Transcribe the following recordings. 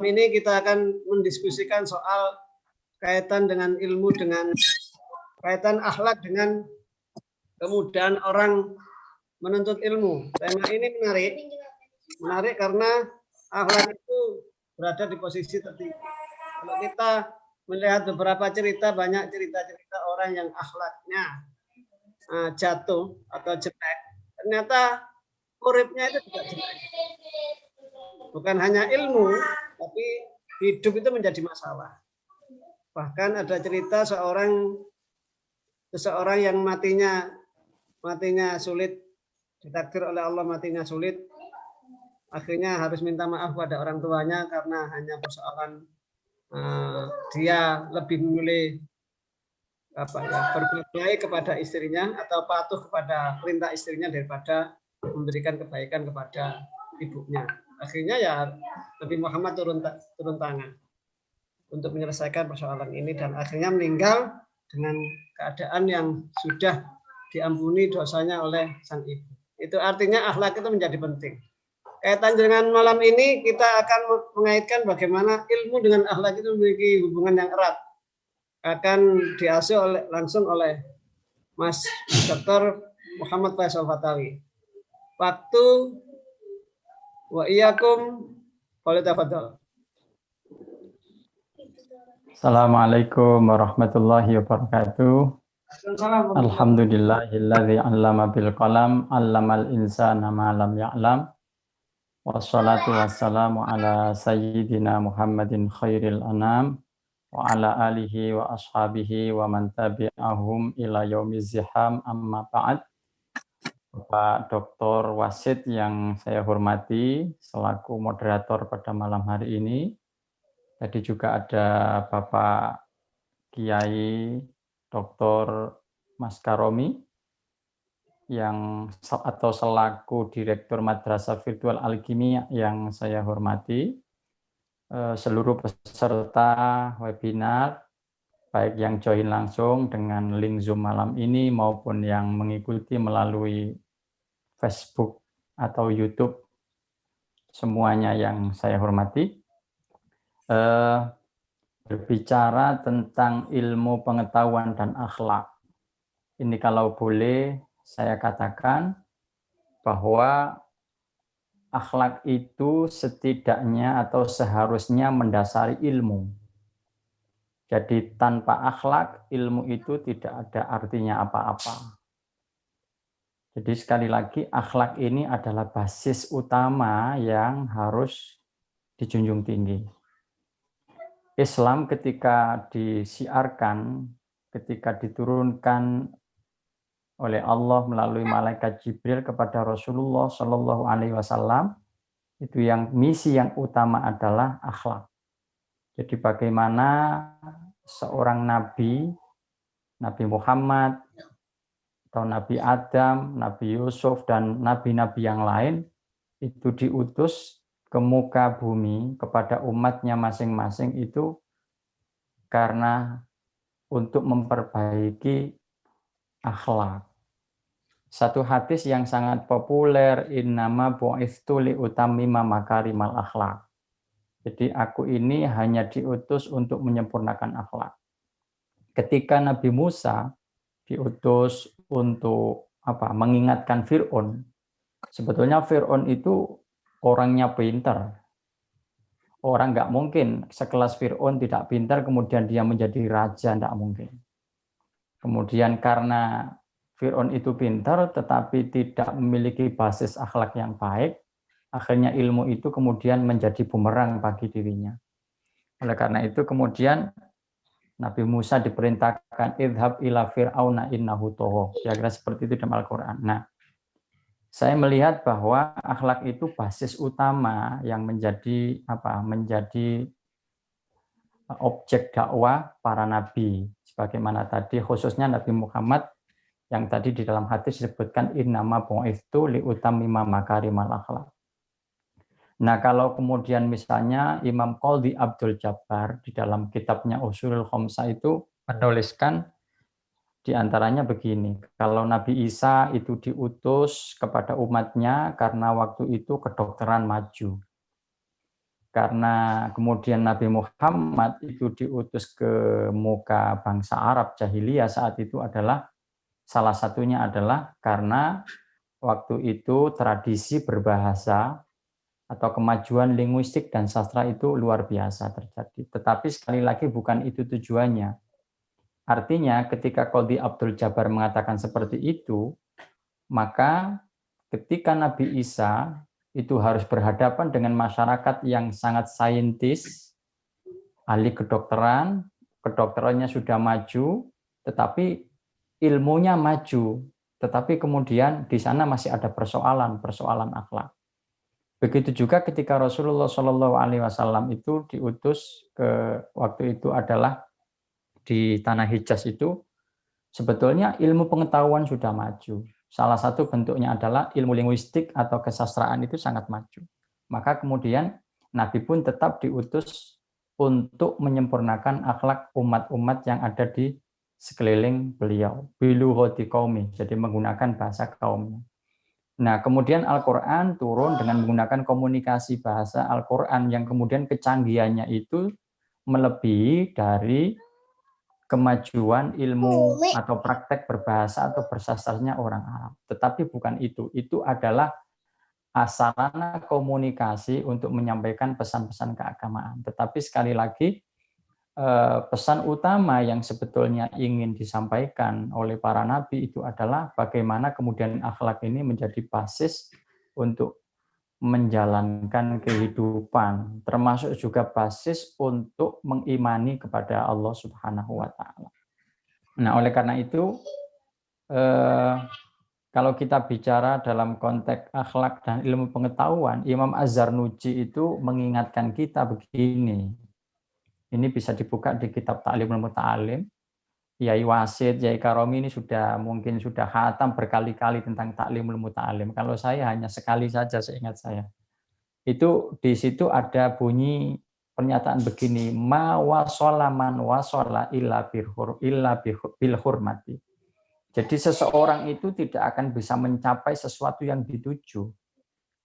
ini kita akan mendiskusikan soal kaitan dengan ilmu, dengan kaitan akhlak dengan kemudahan orang menuntut ilmu. Tema ini menarik karena akhlak itu berada di posisi tertinggi. Kalau kita melihat beberapa cerita, banyak cerita-cerita orang yang akhlaknya jatuh atau jelek, ternyata uripnya itu juga jelek. Bukan hanya ilmu, tapi hidup itu menjadi masalah. Bahkan ada cerita seseorang yang matinya sulit, ditakdir oleh Allah matinya sulit, akhirnya harus minta maaf pada orang tuanya karena hanya persoalan dia lebih memilih berbuat baik kepada istrinya atau patuh kepada perintah istrinya daripada memberikan kebaikan kepada ibunya. Akhirnya ya Nabi Muhammad turun tangan untuk menyelesaikan persoalan ini dan akhirnya meninggal dengan keadaan yang sudah diampuni dosanya oleh sang ibu. Itu artinya akhlak itu menjadi penting. Kaitan dengan malam ini kita akan mengaitkan bagaimana ilmu dengan akhlak itu memiliki hubungan yang erat. Akan diasuh langsung oleh Mas Dr. Muhammad Faisal Fatawi. Waktu wa iyyakum falyatafadhal. Assalamualaikum warahmatullahi wabarakatuh. Alhamdulillahilladzi 'allama bil qalam 'allamal insana ma lam ya'lam. Wassalatu wassalamu ala sayyidina Muhammadin khairil anam wa ala alihi wa ashabihi wa man tabi'ahum ila yaumiz ziham, amma ba'd. Bapak Dr. Wasid yang saya hormati selaku moderator pada malam hari ini. Tadi juga ada Bapak Kiai Dr. Mas Karomi yang atau selaku Direktur Madrasah Virtual Al-Kimia yang saya hormati, seluruh peserta webinar baik yang join langsung dengan link Zoom malam ini maupun yang mengikuti melalui Facebook atau YouTube, semuanya yang saya hormati. Berbicara tentang ilmu pengetahuan dan akhlak. Ini kalau boleh saya katakan bahwa akhlak itu setidaknya atau seharusnya mendasari ilmu. Jadi tanpa akhlak, ilmu itu tidak ada artinya apa-apa. Jadi sekali lagi, akhlak ini adalah basis utama yang harus dijunjung tinggi. Islam ketika disiarkan, ketika diturunkan oleh Allah melalui malaikat Jibril kepada Rasulullah Shallallahu Alaihi Wasallam, itu yang misi yang utama adalah akhlak. Jadi bagaimana seorang nabi, Nabi Muhammad, atau Nabi Adam, Nabi Yusuf, dan nabi-nabi yang lain itu diutus ke muka bumi kepada umatnya masing-masing itu karena untuk memperbaiki akhlak. Satu hadis yang sangat populer, innama bu'itsu liutammima makarimal akhlak. Jadi aku ini hanya diutus untuk menyempurnakan akhlak. Ketika Nabi Musa diutus untuk mengingatkan Fir'aun, sebetulnya Fir'aun itu orangnya pintar. Orang nggak mungkin sekelas Fir'aun tidak pintar kemudian dia menjadi raja, nggak mungkin. Kemudian karena Fir'aun itu pintar tetapi tidak memiliki basis akhlak yang baik, akhirnya ilmu itu kemudian menjadi bumerang bagi dirinya. Oleh karena itu kemudian Nabi Musa diperintahkan idhab ila fir'auna innahu tagha. Kira-kira seperti itu dalam Al-Qur'an. Nah, saya melihat bahwa akhlak itu basis utama yang menjadi objek dakwah para nabi. Sebagaimana tadi khususnya Nabi Muhammad yang tadi di dalam hadis disebutkan innama bu'itsu liutammima makarimal akhlak. Nah, kalau kemudian misalnya Imam Qadhi Abdul Jabbar di dalam kitabnya Ushulul Khamsah itu menuliskan di antaranya begini, kalau Nabi Isa itu diutus kepada umatnya karena waktu itu kedokteran maju. karena kemudian Nabi Muhammad itu diutus ke muka bangsa Arab jahiliyah saat itu adalah salah satunya adalah karena waktu itu tradisi berbahasa atau kemajuan linguistik dan sastra itu luar biasa terjadi. Tetapi sekali lagi bukan itu tujuannya. Artinya ketika Qadhi Abdul Jabbar mengatakan seperti itu, maka ketika Nabi Isa itu harus berhadapan dengan masyarakat yang sangat saintis, ahli kedokteran, kedokterannya sudah maju, tetapi ilmunya maju, tetapi kemudian di sana masih ada persoalan akhlak. Begitu juga ketika Rasulullah Shallallahu Alaihi Wasallam itu diutus ke waktu itu adalah di tanah Hijaz itu, sebetulnya ilmu pengetahuan sudah maju. Salah satu bentuknya adalah ilmu linguistik atau kesastraan itu sangat maju. Maka kemudian Nabi pun tetap diutus untuk menyempurnakan akhlak umat-umat yang ada di sekeliling beliau. Bilughati qaumi, jadi menggunakan bahasa kaumnya. Nah, kemudian Al-Quran turun dengan menggunakan komunikasi bahasa Al-Quran yang kemudian kecanggihannya itu melebihi dari kemajuan ilmu atau praktek berbahasa atau bersastranya orang Arab. Tetapi bukan itu. Itu adalah sarana komunikasi untuk menyampaikan pesan-pesan keagamaan. Tetapi sekali lagi, pesan utama yang sebetulnya ingin disampaikan oleh para nabi itu adalah bagaimana kemudian akhlak ini menjadi basis untuk menjalankan kehidupan, termasuk juga basis untuk mengimani kepada Allah Subhanahu wa Ta'ala. Nah, oleh karena itu, kalau kita bicara dalam konteks akhlak dan ilmu pengetahuan, Imam Az-Zarnuji itu mengingatkan kita begini. Ini bisa dibuka di kitab Ta'limul Muta'alim. Yai Wasid, Yai Karomi ini mungkin sudah khatam berkali-kali tentang Ta'limul Muta'alim. Kalau saya hanya sekali saja seingat saya. Itu di situ ada bunyi pernyataan begini, ma wasola man wasola illa bil hurmati. Jadi seseorang itu tidak akan bisa mencapai sesuatu yang dituju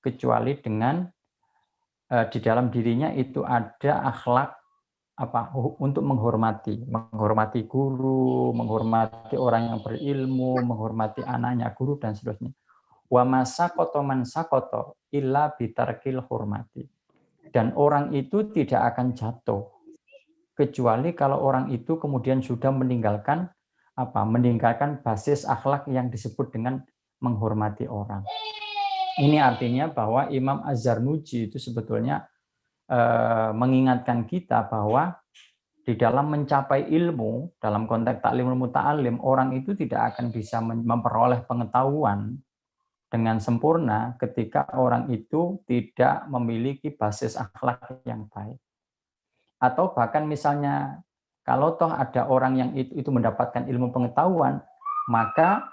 kecuali dengan di dalam dirinya itu ada akhlak untuk menghormati guru, menghormati orang yang berilmu, menghormati anaknya guru dan seterusnya. Wa masakoto man sakoto illa bitarkil hormati. Dan orang itu tidak akan jatuh kecuali kalau orang itu kemudian sudah meninggalkan basis akhlak yang disebut dengan menghormati orang. Ini artinya bahwa Imam Az-Zarnuji itu sebetulnya mengingatkan kita bahwa di dalam mencapai ilmu, dalam konteks Ta'limul Muta'alim, orang itu tidak akan bisa memperoleh pengetahuan dengan sempurna ketika orang itu tidak memiliki basis akhlak yang baik. Atau bahkan misalnya, kalau toh ada orang yang itu mendapatkan ilmu pengetahuan, maka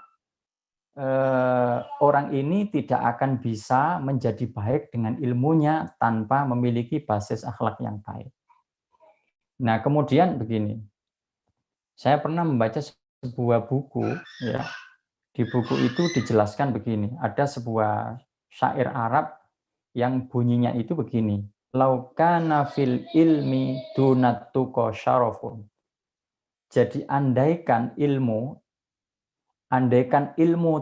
orang ini tidak akan bisa menjadi baik dengan ilmunya tanpa memiliki basis akhlak yang baik. Nah, kemudian begini, saya pernah membaca sebuah buku, ya. Di buku itu dijelaskan begini, ada sebuah syair Arab yang bunyinya itu begini, lau kana fil ilmi dunat tuqa syarafun. Jadi andaikan ilmu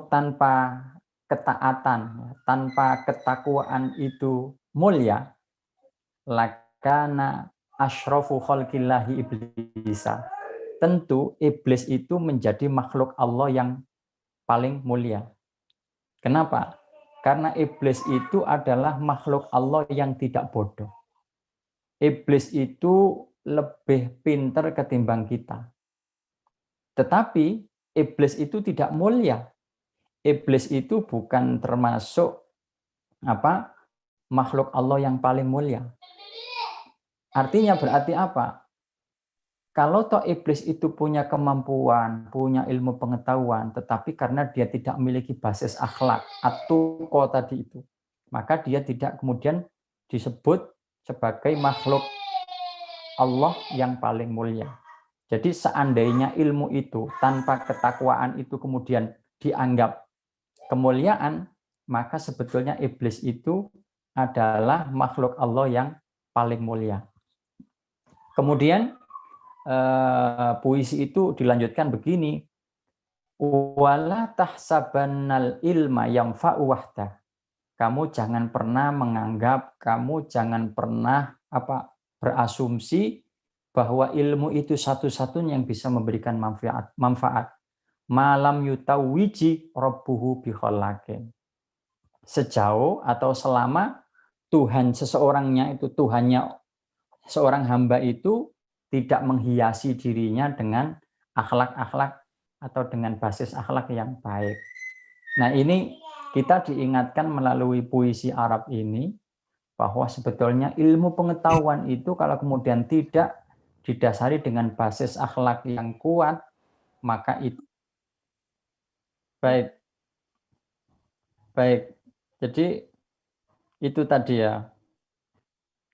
tanpa ketaatan, tanpa ketakwaan itu mulia, lakana asyrafu khalqillahi iblisa. Tentu iblis itu menjadi makhluk Allah yang paling mulia. Kenapa? Karena iblis itu adalah makhluk Allah yang tidak bodoh. Iblis itu lebih pintar ketimbang kita. Tetapi iblis itu tidak mulia. Iblis itu bukan termasuk makhluk Allah yang paling mulia. Artinya berarti apa? Kalau toh iblis itu punya kemampuan, punya ilmu pengetahuan, tetapi karena dia tidak memiliki basis akhlak atau tadi itu, maka dia tidak kemudian disebut sebagai makhluk Allah yang paling mulia. Jadi seandainya ilmu itu tanpa ketakwaan itu kemudian dianggap kemuliaan, maka sebetulnya iblis itu adalah makhluk Allah yang paling mulia. Kemudian puisi itu dilanjutkan begini, wala tahsabannal ilma yanfa'u wahdah. Kamu jangan pernah menganggap, kamu jangan pernah berasumsi bahwa ilmu itu satu-satunya yang bisa memberikan manfaat. Malam yutawwiji rabbuhu bi khallaqin. Sejauh atau selama Tuhan seseorangnya itu, Tuhannya seorang hamba itu tidak menghiasi dirinya dengan akhlak-akhlak atau dengan basis akhlak yang baik. Nah, ini kita diingatkan melalui puisi Arab ini bahwa sebetulnya ilmu pengetahuan itu kalau kemudian tidak didasari dengan basis akhlak yang kuat, maka itu baik. Jadi itu tadi ya.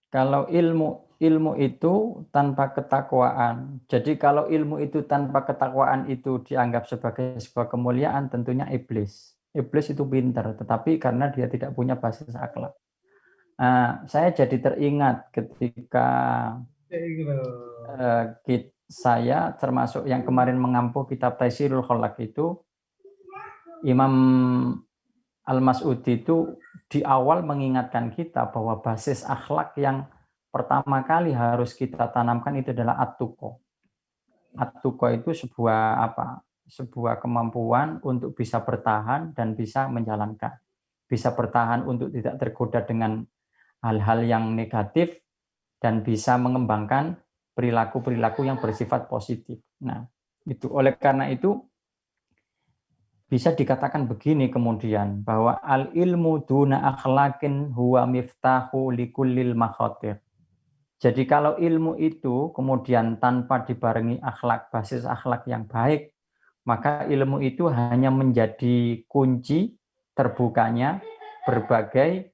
Kalau ilmu itu tanpa ketakwaan. Jadi kalau ilmu itu tanpa ketakwaan itu dianggap sebagai sebuah kemuliaan, tentunya iblis. Iblis itu pintar, tetapi karena dia tidak punya basis akhlak. Nah, saya jadi teringat ketika saya termasuk yang kemarin mengampu kitab Taisirul Khalaq itu, Imam Al-Mas'udi itu di awal mengingatkan kita bahwa basis akhlak yang pertama kali harus kita tanamkan itu adalah at-tuqa. At-tuqa itu sebuah kemampuan untuk bisa bertahan dan bisa menjalankan. Bisa bertahan untuk tidak tergoda dengan hal-hal yang negatif dan bisa mengembangkan perilaku-perilaku yang bersifat positif. Nah, itu oleh karena itu bisa dikatakan begini kemudian, bahwa al-ilmu duna akhlaqin huwa miftahu likullil makhatir. Jadi kalau ilmu itu kemudian tanpa dibarengi akhlak, basis akhlak yang baik, maka ilmu itu hanya menjadi kunci terbukanya berbagai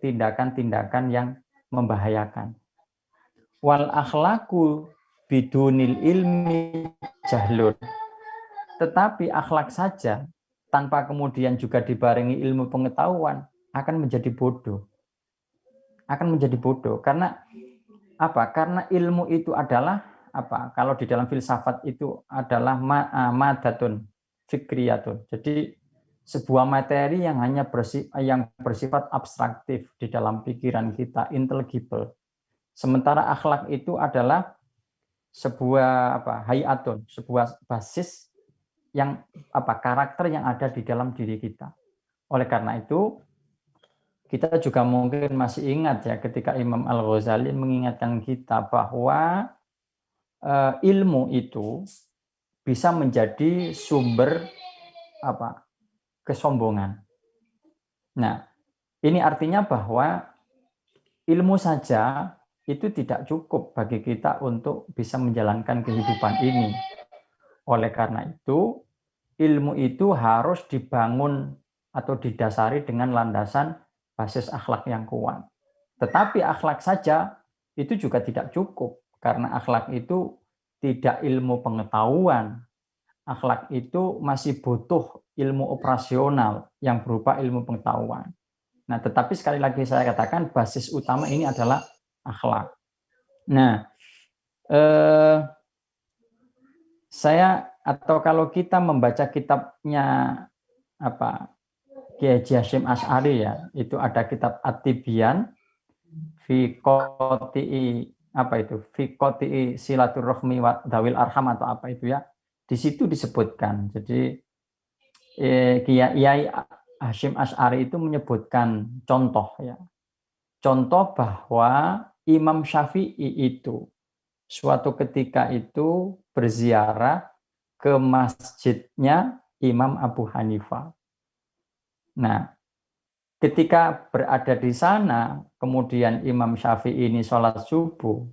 tindakan-tindakan yang membahayakan. Wal akhlaku bidunil ilmi jahlun. Tetapi akhlak saja tanpa kemudian juga dibarengi ilmu pengetahuan akan menjadi bodoh. Akan menjadi bodoh karena Karena ilmu itu adalah Kalau di dalam filsafat itu adalah madatun fikriyatun. Jadi sebuah materi yang hanya bersifat abstraktif di dalam pikiran kita, intelligible. Sementara akhlak itu adalah sebuah hayatun, sebuah basis yang karakter yang ada di dalam diri kita. Oleh karena itu kita juga mungkin masih ingat ya ketika Imam Al-Ghazali mengingatkan kita bahwa ilmu itu bisa menjadi sumber kesombongan. Nah, ini artinya bahwa ilmu saja itu tidak cukup bagi kita untuk bisa menjalankan kehidupan ini. Oleh karena itu, ilmu itu harus dibangun atau didasari dengan landasan basis akhlak yang kuat. Tetapi akhlak saja itu juga tidak cukup, karena akhlak itu tidak ilmu pengetahuan. Akhlak itu masih butuh ilmu operasional yang berupa ilmu pengetahuan. Nah, tetapi sekali lagi saya katakan basis utama ini adalah akhlak. Nah, kalau kita membaca kitabnya Kiai Haji Hasyim Asy'ari ya, itu ada kitab At-Tibyan fi qati'i silaturrahmi wa dawil arham atau apa itu ya. Di situ disebutkan. Jadi Kiai Hasyim Asy'ari itu menyebutkan contoh ya. Contoh bahwa Imam Syafi'i itu suatu ketika itu berziarah ke masjidnya Imam Abu Hanifah. Nah, ketika berada di sana, kemudian Imam Syafi'i ini sholat subuh.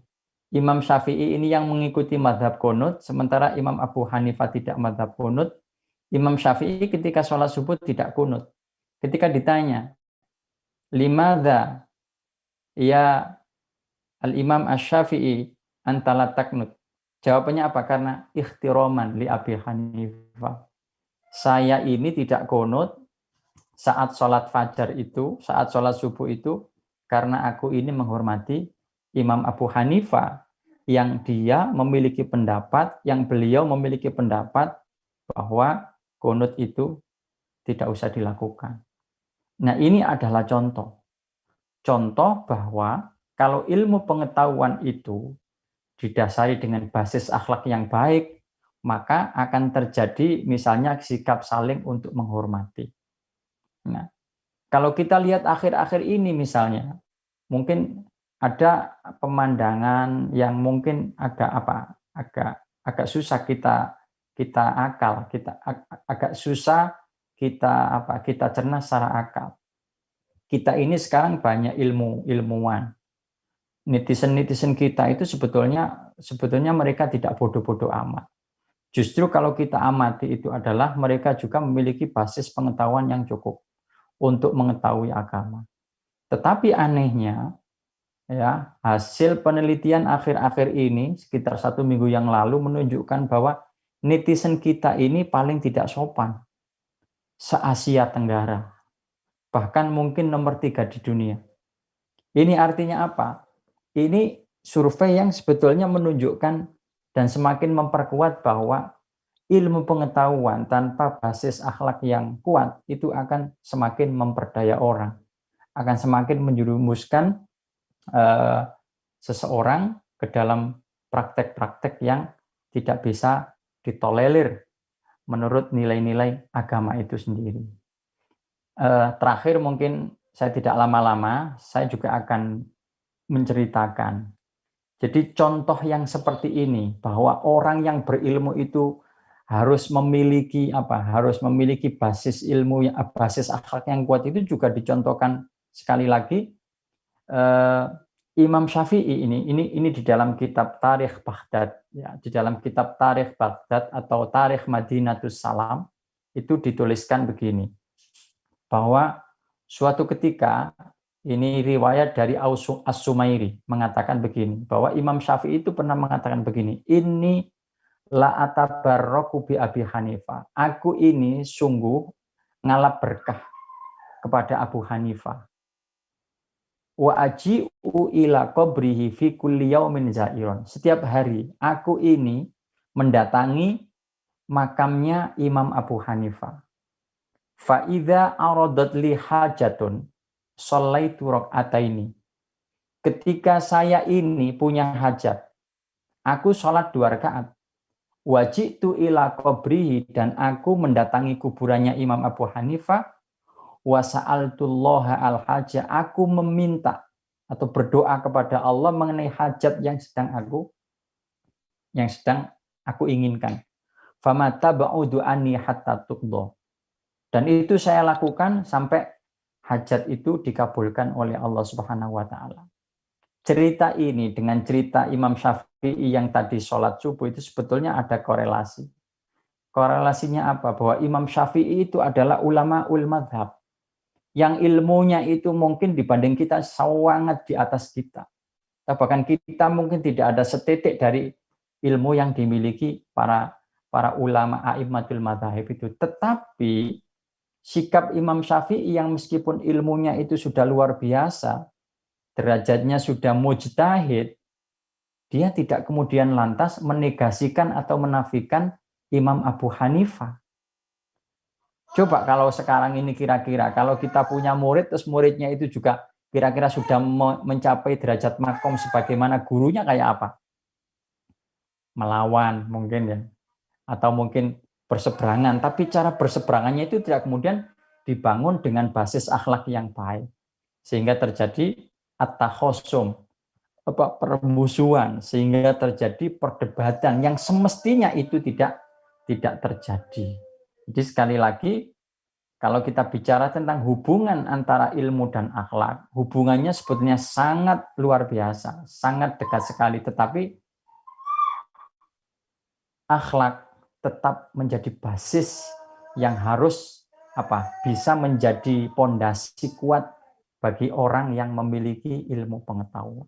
Imam Syafi'i ini yang mengikuti madhab qunut, sementara Imam Abu Hanifah tidak madhab qunut. Imam Syafi'i ketika sholat subuh tidak qunut. Ketika ditanya, limadza ya al-Imam Asy-Syafi'i antala taknut. Jawabannya apa? Karena ikhtiraman li Abi Hanifah. Saya ini tidak qunut saat sholat fajar itu, saat sholat subuh itu, karena aku ini menghormati Imam Abu Hanifah yang dia memiliki pendapat, yang beliau memiliki pendapat bahwa kunut itu tidak usah dilakukan. Nah, ini adalah contoh. Contoh bahwa kalau ilmu pengetahuan itu didasari dengan basis akhlak yang baik, maka akan terjadi misalnya sikap saling untuk menghormati. Nah, kalau kita lihat akhir-akhir ini misalnya, mungkin ada pemandangan yang mungkin agak susah kita akal, agak susah kita cerna secara akal. Kita ini sekarang banyak ilmuwan. Netizen kita itu sebetulnya mereka tidak bodoh-bodoh amat. Justru kalau kita amati itu adalah mereka juga memiliki basis pengetahuan yang cukup untuk mengetahui agama. Tetapi anehnya, ya, hasil penelitian akhir-akhir ini sekitar 1 minggu yang lalu menunjukkan bahwa netizen kita ini paling tidak sopan se-Asia Tenggara, bahkan mungkin nomor 3 di dunia. Ini artinya apa? Ini survei yang sebetulnya menunjukkan dan semakin memperkuat bahwa ilmu pengetahuan tanpa basis akhlak yang kuat itu akan semakin memperdaya orang, akan semakin menjerumuskan seseorang ke dalam praktek-praktek yang tidak bisa ditolerir menurut nilai-nilai agama itu sendiri. Terakhir mungkin saya tidak lama-lama, saya juga akan menceritakan. Jadi contoh yang seperti ini, bahwa orang yang berilmu itu harus memiliki basis ilmu, basis akhlak yang kuat, itu juga dicontohkan sekali lagi Imam Syafi'i ini di dalam kitab Tarikh Baghdad, ya, di dalam kitab Tarikh Baghdad atau Tarikh Madinatus Salam itu dituliskan begini, bahwa suatu ketika, ini riwayat dari As-Sumairi mengatakan begini, bahwa Imam Syafi'i itu pernah mengatakan begini, ini la atabarraku bi Abi Hanifah. Aku ini sungguh ngalap berkah kepada Abu Hanifah. Wa aji'u ila qabrihi fi kulli yaumin zairon. Setiap hari aku ini mendatangi makamnya Imam Abu Hanifah. Fa idza aradat li hajatun sholaitu rakaataini. Ketika saya ini punya hajat, aku sholat 2 rakaat. Wajitu ila qabrihi, dan aku mendatangi kuburannya Imam Abu Hanifah. Wa sa'altullaha al-haja, aku meminta atau berdoa kepada Allah mengenai hajat yang sedang aku inginkan. Fama taba'udu anni hatta tuqda. Dan itu saya lakukan sampai hajat itu dikabulkan oleh Allah Subhanahu wa taala. Cerita ini dengan cerita Imam Syafi'i yang tadi sholat subuh itu sebetulnya ada korelasi. Korelasinya apa? Bahwa Imam Syafi'i itu adalah ulama madhab, yang ilmunya itu mungkin dibanding kita sangat di atas kita. Bahkan kita mungkin tidak ada setitik dari ilmu yang dimiliki para ulama a'immatul madzhab itu. Tetapi sikap Imam Syafi'i yang meskipun ilmunya itu sudah luar biasa, derajatnya sudah mujtahid, dia tidak kemudian lantas menegasikan atau menafikan Imam Abu Hanifah. Coba kalau sekarang ini kira-kira, kalau kita punya murid, terus muridnya itu juga kira-kira sudah mencapai derajat makom sebagaimana gurunya, kayak apa? Melawan mungkin ya, atau mungkin berseberangan, tapi cara berseberangannya itu tidak kemudian dibangun dengan basis akhlak yang baik, sehingga terjadi at-takhosum, permusuhan, sehingga terjadi perdebatan yang semestinya itu tidak terjadi. Jadi sekali lagi, kalau kita bicara tentang hubungan antara ilmu dan akhlak, hubungannya sebetulnya sangat luar biasa, sangat dekat sekali, tetapi akhlak tetap menjadi basis yang harus bisa menjadi pondasi kuat bagi orang yang memiliki ilmu pengetahuan.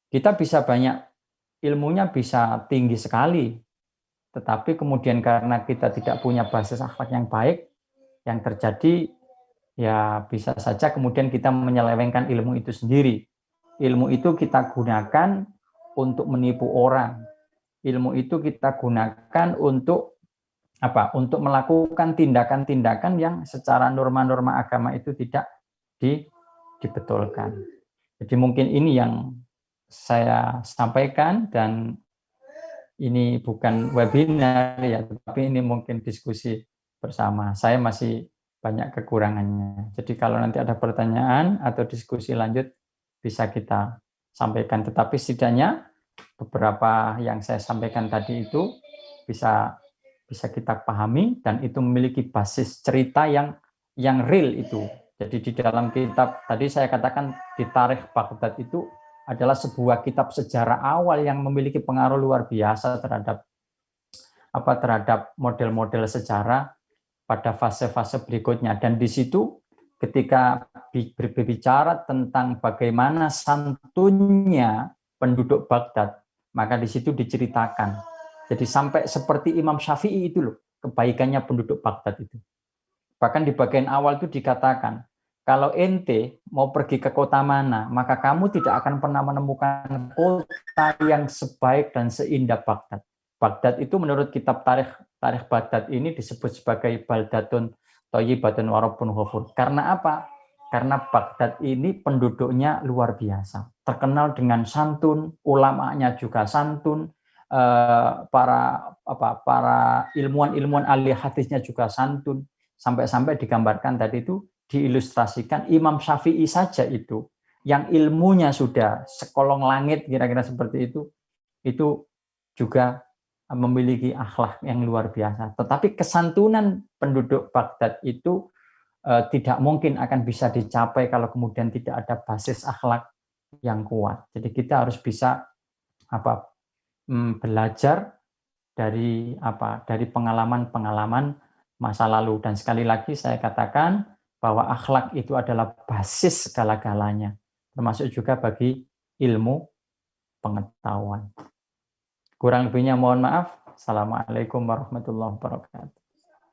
Kita bisa banyak, ilmunya bisa tinggi sekali, tetapi kemudian karena kita tidak punya basis akhlak yang baik, yang terjadi ya bisa saja kemudian kita menyelewengkan ilmu itu sendiri. Ilmu itu kita gunakan untuk menipu orang. Ilmu itu kita gunakan untuk apa? Untuk melakukan tindakan-tindakan yang secara norma-norma agama itu tidak dibetulkan. Jadi mungkin ini yang saya sampaikan, dan ini bukan webinar ya, tapi ini mungkin diskusi bersama. Saya masih banyak kekurangannya. Jadi kalau nanti ada pertanyaan atau diskusi lanjut bisa kita sampaikan. Tetapi setidaknya beberapa yang saya sampaikan tadi itu bisa kita pahami, dan itu memiliki basis cerita yang real itu. Jadi di dalam kitab tadi saya katakan di Tarikh Baghdad itu adalah sebuah kitab sejarah awal yang memiliki pengaruh luar biasa terhadap model-model sejarah pada fase-fase berikutnya. Dan di situ ketika berbicara tentang bagaimana santunnya penduduk Baghdad, maka di situ diceritakan. Jadi sampai seperti Imam Syafi'i itu loh, kebaikannya penduduk Baghdad itu. Bahkan di bagian awal itu dikatakan, kalau ente mau pergi ke kota mana, maka kamu tidak akan pernah menemukan kota yang sebaik dan seindah Baghdad. Baghdad itu menurut kitab Tarikh Baghdad ini disebut sebagai Baldatun Thayyibatun wa Rabbun Ghafur. Karena apa? Karena Baghdad ini penduduknya luar biasa. Terkenal dengan santun, ulamanya juga santun, para ilmuwan ahli hadisnya juga santun. Sampai-sampai digambarkan tadi itu, diilustrasikan Imam Syafi'i saja itu, yang ilmunya sudah sekolong langit, kira-kira seperti itu juga memiliki akhlak yang luar biasa. Tetapi kesantunan penduduk Baghdad itu tidak mungkin akan bisa dicapai kalau kemudian tidak ada basis akhlak yang kuat. Jadi kita harus bisa belajar dari pengalaman-pengalaman masa lalu. Dan sekali lagi saya katakan bahwa akhlak itu adalah basis segala-galanya, termasuk juga bagi ilmu pengetahuan. Kurang lebihnya mohon maaf. Assalamualaikum warahmatullahi wabarakatuh.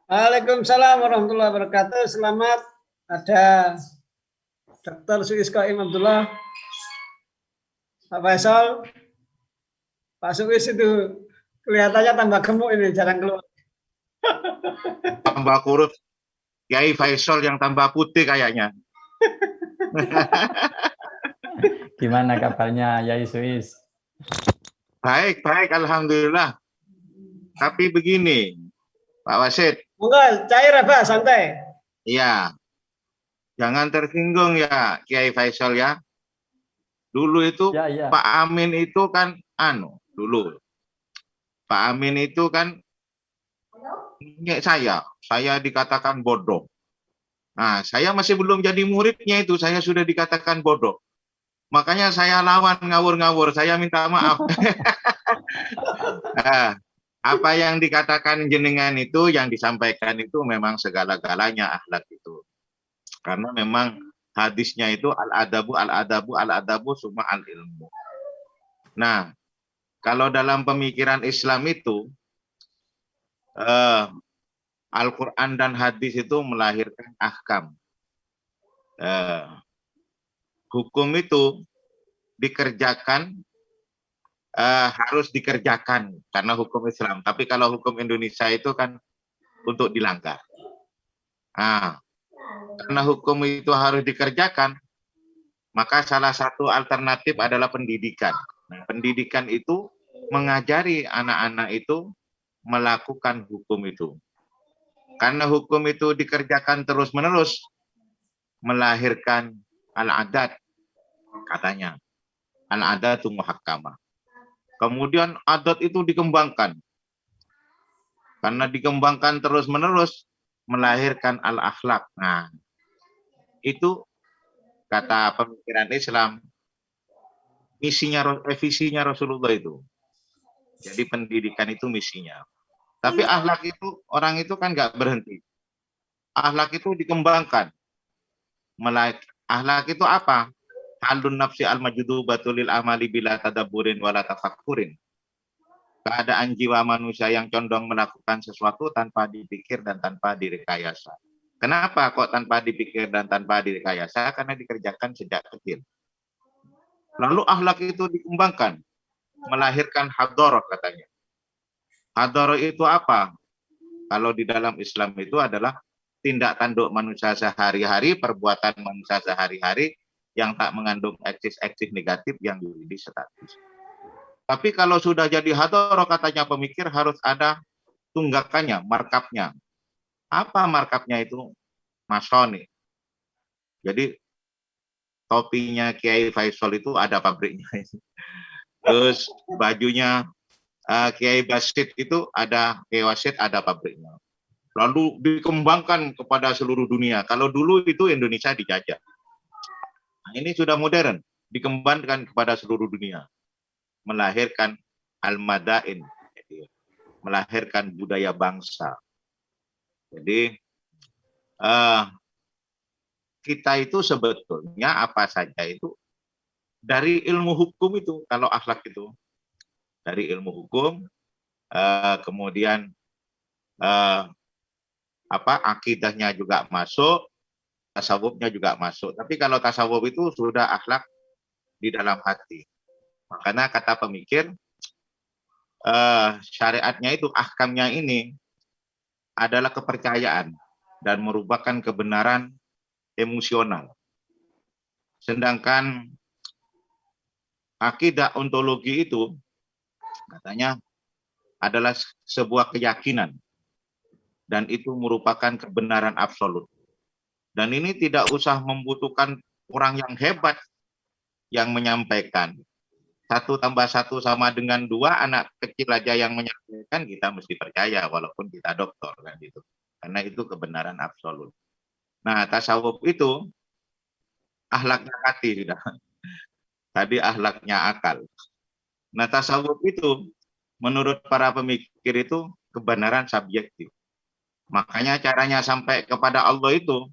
Waalaikumsalam warahmatullahi wabarakatuh. Selamat ada Dr. Suis Qaim Abdullah, Pak Faisal. Pak Suis itu kelihatannya tambah gemuk ini, jarang keluar. Tambah kurus. Kiai Faisal yang tambah putih kayaknya. Gimana kabarnya Yai Suis? Baik, alhamdulillah. Tapi begini, Pak Wasid. Enggak, cair apa, santai. Iya. Jangan tersinggung ya Kiai Faisal ya. Dulu itu ya. Pak Amin itu kan dulu. Pak Amin itu kan saya dikatakan bodoh. Nah, saya masih belum jadi muridnya itu, saya sudah dikatakan bodoh. Makanya saya lawan ngawur-ngawur, saya minta maaf. Nah, apa yang dikatakan jenengan itu, yang disampaikan itu memang segala-galanya akhlak itu. Karena memang hadisnya itu al-adabu summa al-ilmu. Nah, kalau dalam pemikiran Islam itu, Al-Quran dan hadis itu melahirkan ahkam. Hukum itu dikerjakan, harus dikerjakan karena hukum Islam. Tapi kalau hukum Indonesia itu kan untuk dilanggar. Nah, karena hukum itu harus dikerjakan, maka salah satu alternatif adalah pendidikan. Nah, pendidikan itu mengajari anak-anak itu melakukan hukum itu. Karena hukum itu dikerjakan terus-menerus, melahirkan al-adat, katanya. Al-adatu muhakkamah. Kemudian adat itu dikembangkan. Karena dikembangkan terus-menerus, melahirkan al-akhlak. Nah, itu kata pemikiran Islam, visinya Rasulullah itu. Jadi pendidikan itu misinya. Tapi akhlak itu, orang itu kan nggak berhenti. Akhlak itu dikembangkan. Akhlak itu apa? Halun nafsi al-majdubatul lil amali bila tadabburin wala tafakkurin. Keadaan jiwa manusia yang condong melakukan sesuatu tanpa dipikir dan tanpa direkayasa. Kenapa kok tanpa dipikir dan tanpa direkayasa? Karena dikerjakan sejak kecil. Lalu akhlak itu dikembangkan, melahirkan hadharah katanya. Hadharah itu apa? Kalau di dalam Islam itu adalah tindak tanduk manusia sehari-hari, perbuatan manusia sehari-hari yang tak mengandung eksis-eksis negatif yang yuridis statis. Tapi kalau sudah jadi hadharah katanya pemikir harus ada tunggakannya, markapnya. Apa markapnya itu? Masoni. Jadi topinya Kiai Faisal itu ada pabriknya. Terus bajunya Kiai Basit itu ada, Kiai Wasit ada pabriknya. Lalu dikembangkan kepada seluruh dunia. Kalau dulu itu Indonesia dijajah. Nah, ini sudah modern, dikembangkan kepada seluruh dunia. Melahirkan al-madain, melahirkan budaya bangsa. Jadi kita itu sebetulnya apa saja itu dari ilmu hukum itu, kalau akhlak itu dari ilmu hukum, kemudian akidahnya juga masuk, tasawufnya juga masuk. Tapi kalau tasawuf itu sudah akhlak di dalam hati. Makanya kata pemikir, syariatnya itu, ahkamnya ini adalah kepercayaan dan merupakan kebenaran emosional. Sedangkan akidah ontologi itu katanya adalah sebuah keyakinan dan itu merupakan kebenaran absolut. Dan ini tidak usah membutuhkan orang yang hebat yang menyampaikan. 1 tambah 1 sama dengan 2, anak kecil aja yang menyampaikan kita mesti percaya walaupun kita dokter kan gitu. Karena itu kebenaran absolut. Nah, tasawuf itu akhlaknya hati sudah. Tadi akhlaknya akal. Nah, tasawuf itu menurut para pemikir itu kebenaran subjektif. Makanya caranya sampai kepada Allah itu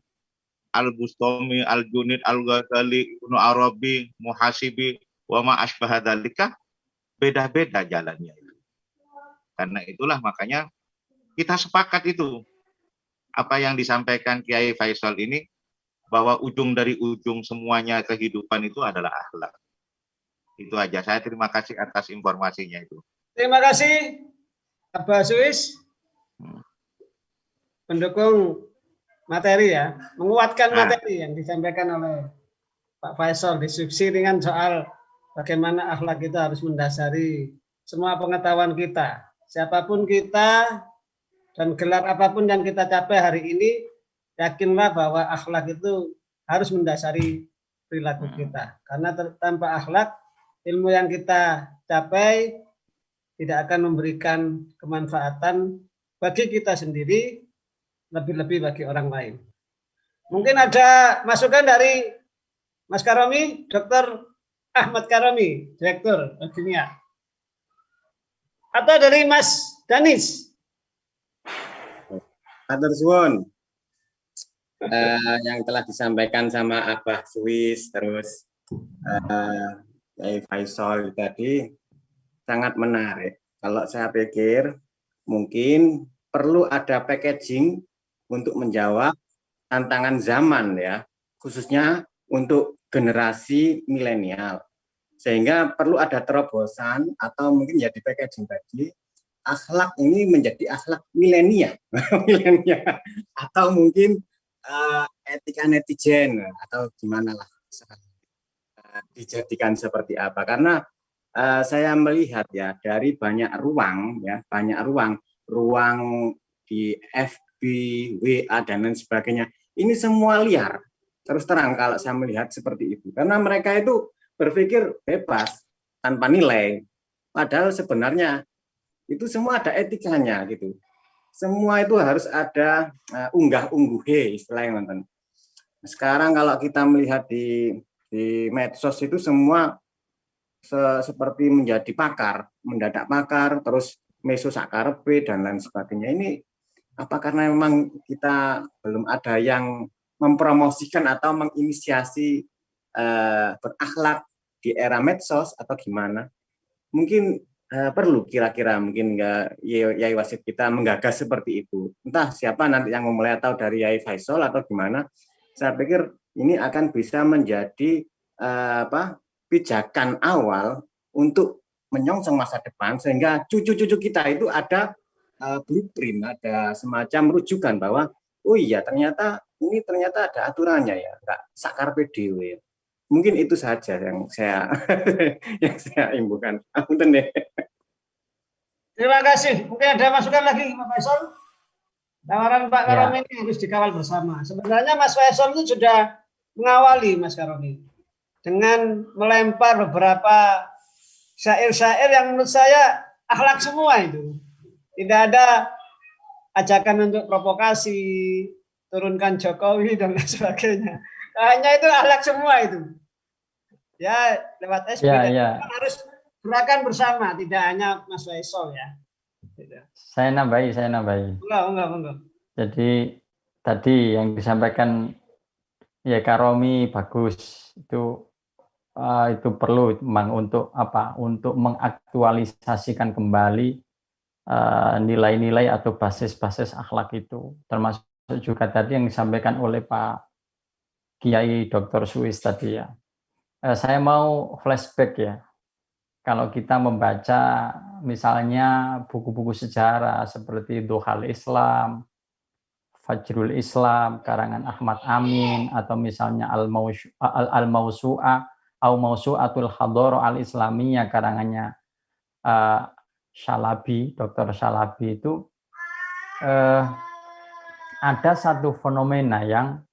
Al-Bustami, Al-Junid, Al-Ghazali, Ibnu Arabi, Muhasibi, wa ma asbaha dzalika, beda-beda jalannya itu. Karena itulah makanya kita sepakat itu apa yang disampaikan Kiai Faisal ini, bahwa ujung dari ujung semuanya kehidupan itu adalah akhlak. Itu aja. Saya terima kasih atas informasinya itu. Terima kasih Abah Suis, pendukung materi ya, menguatkan materi yang disampaikan oleh Pak Faisal, diskusi dengan soal bagaimana akhlak kita harus mendasari semua pengetahuan kita. Siapapun kita dan gelar apapun yang kita capai hari ini, yakinlah bahwa akhlak itu harus mendasari perilaku kita. Karena tanpa akhlak, ilmu yang kita capai tidak akan memberikan kemanfaatan bagi kita sendiri, lebih-lebih bagi orang lain. Mungkin ada masukan dari Mas Karomi, Dr. Ahmad Karomi, Direktur Kimia. Atau dari Mas Danis. Hatur suwun. Yang telah disampaikan sama Abah Suis, terus Faisal tadi sangat menarik. Kalau saya pikir mungkin perlu ada packaging untuk menjawab tantangan zaman ya, khususnya untuk generasi milenial. Sehingga perlu ada terobosan atau mungkin ya di packaging tadi, akhlak ini menjadi akhlak milenial atau mungkin etika netizen atau gimana lah dijadikan seperti apa. Karena saya melihat ya dari banyak ruang di FB, WA dan lain sebagainya, ini semua liar. Terus terang kalau saya melihat seperti itu, karena mereka itu berpikir bebas tanpa nilai, padahal sebenarnya itu semua ada etikanya gitu. Semua itu harus ada unggah-ungguhe istilahnya, nonton. Sekarang kalau kita melihat di medsos itu semua seperti menjadi pakar, mendadak pakar, terus meso sakarepe dan lain sebagainya. Ini apa karena memang kita belum ada yang mempromosikan atau menginisiasi berakhlak di era medsos atau gimana? Mungkin perlu kira-kira mungkin nggak Yai Wasid kita menggagas seperti itu. Entah siapa nanti yang memulai atau dari Yai Faisal atau gimana. Saya pikir ini akan bisa menjadi pijakan awal untuk menyongsong masa depan sehingga cucu-cucu kita itu ada blueprint, ada semacam rujukan bahwa oh iya ternyata ada aturannya ya, nggak sakarpe dewe. Mungkin itu saja yang saya yang saya imbuhkan. Punten deh. Terima kasih. Mungkin ada masukan lagi Pak Faisal? Tawaran Pak Ya. Karomi ini harus dikawal bersama. Sebenarnya Mas Faisal itu sudah mengawali Mas Karomi dengan melempar beberapa syair-syair yang menurut saya akhlak semua itu. Tidak ada ajakan untuk provokasi, turunkan Jokowi dan lain sebagainya. Hanya itu akhlak semua itu. Ya lewat SB harus gerakan bersama, tidak hanya Mas Faisal ya. Saya nambahi. Enggak. Jadi tadi yang disampaikan ya Karomi bagus, itu perlu memang untuk apa? Untuk mengaktualisasikan kembali nilai-nilai atau basis-basis akhlak itu, termasuk juga tadi yang disampaikan oleh Pak Kiai Dr. Suis tadi ya. Saya mau flashback ya. Kalau kita membaca misalnya buku-buku sejarah seperti Duhal Islam, Fajrul Islam, karangan Ahmad Amin, atau misalnya Al-Mawsu'ah, atau Mawsu'atul Hadara Al-Islamiyah, karangannya Shalabi, Dr. Shalabi itu ada satu fenomena yang